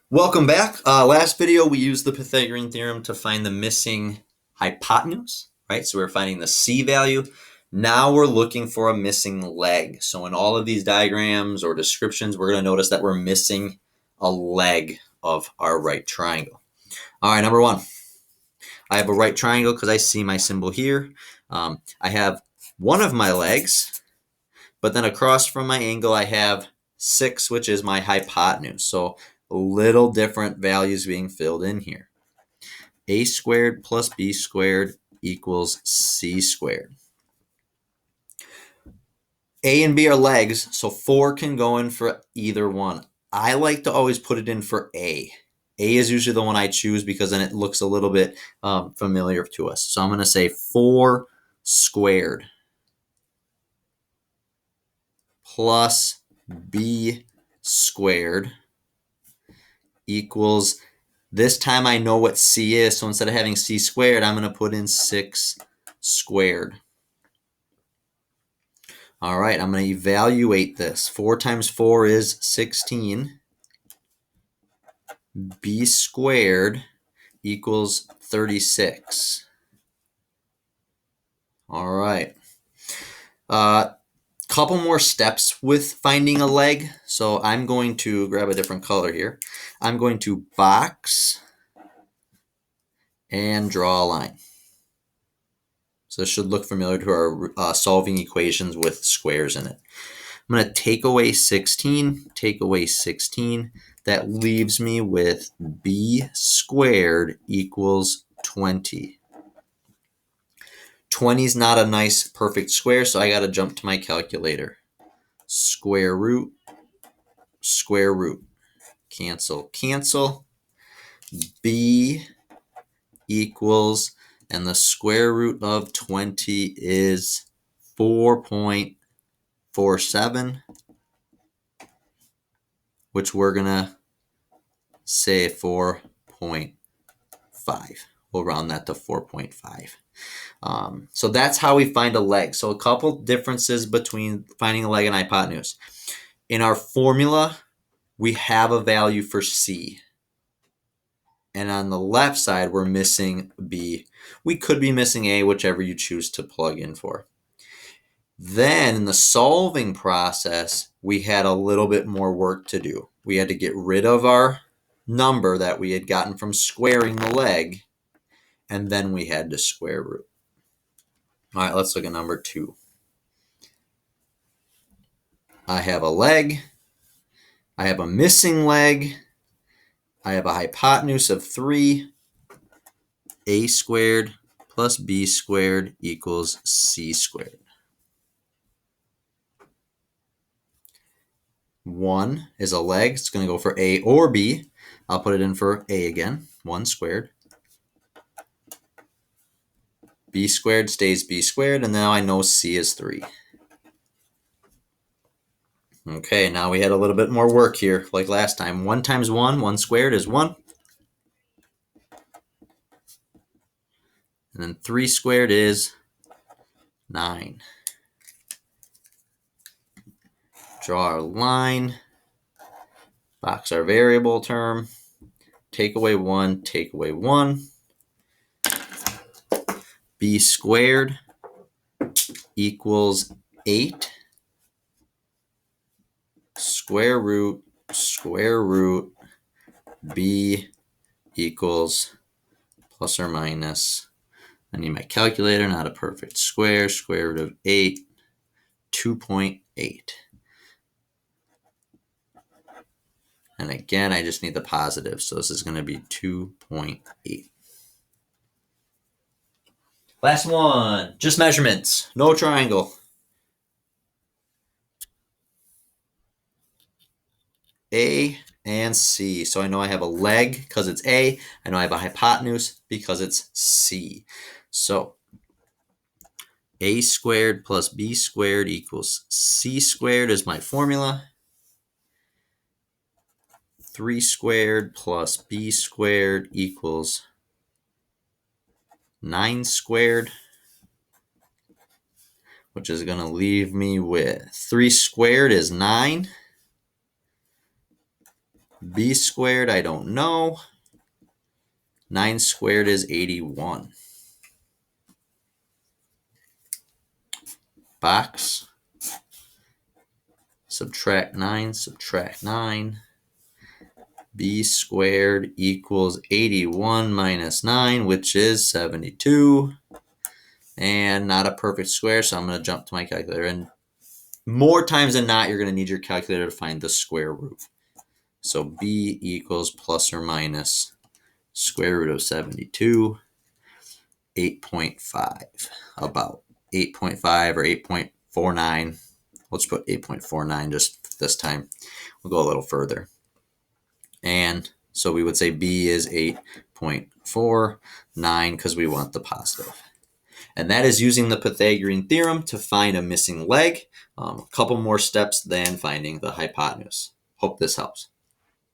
Welcome back. Last video, we used the Pythagorean theorem to find the missing hypotenuse, right? So we're finding the C value. Now we're looking for a missing leg. So in all of these diagrams or descriptions, we're going to notice that we're missing a leg of our right triangle. All right, number one, I have a right triangle because I see my symbol here. I have one of my legs, but then across from my angle, I have 6, which is my hypotenuse. So little different values being filled in here. A squared plus B squared equals C squared. A and B are legs, so 4 can go in for either one. I like to always put it in for A. A is usually the one I choose because then it looks a little bit familiar to us. So I'm going to say 4 squared plus B squared equals, this time I know what C is, so instead of having C squared, I'm going to put in 6 squared. All right, I'm going to evaluate this. 4 times 4 is 16. B squared equals 36. All right. Couple more steps with finding a leg. So I'm going to grab a different color here. I'm going to box and draw a line. So this should look familiar to our solving equations with squares in it. I'm going to take away 16, take away 16. That leaves me with B squared equals 20. 20 is not a nice perfect square, so I got to jump to my calculator. Square root, cancel, cancel. B equals, and the square root of 20 is 4.47, which we're going to say 4.5. We'll round that to 4.5. So that's how we find a leg. So a couple differences between finding a leg and hypotenuse. In our formula, we have a value for C. And on the left side, we're missing B. We could be missing A, whichever you choose to plug in for. Then in the solving process, we had a little bit more work to do. We had to get rid of our number that we had gotten from squaring the leg, and then we had to square root. All right, let's look at number 2. I have a leg. I have a missing leg. I have a hypotenuse of 3. A squared plus B squared equals C squared. 1 is a leg. It's going to go for A or B. I'll put it in for A again. 1 squared. B squared stays B squared, and now I know C is 3. Okay, now we had a little bit more work here, like last time. 1 times 1, 1 squared is 1. And then 3 squared is 9. Draw our line. Box our variable term. Take away 1, take away 1. B squared equals 8. Square root, B equals plus or minus. I need my calculator, not a perfect square. Square root of 8, 2.8. And again, I just need the positive, so this is going to be 2.8. Last one, just measurements, no triangle. A and C. So I know I have a leg because it's A. I know I have a hypotenuse because it's C. So A squared plus B squared equals C squared is my formula. 3 squared plus B squared equals 9 squared, which is going to leave me with 3 squared is 9. B squared, I don't know. 9 squared is 81. Box. Subtract 9, subtract 9. B squared equals 81 minus 9, which is 72. And not a perfect square, so I'm going to jump to my calculator. And more times than not, you're going to need your calculator to find the square root. So B equals plus or minus square root of 72, 8.5, about 8.5 or 8.49. Let's put 8.49 just this time. We'll go a little further. And so we would say B is 8.49 because we want the positive. And that is using the Pythagorean theorem to find a missing leg. A couple more steps than finding the hypotenuse. Hope this helps.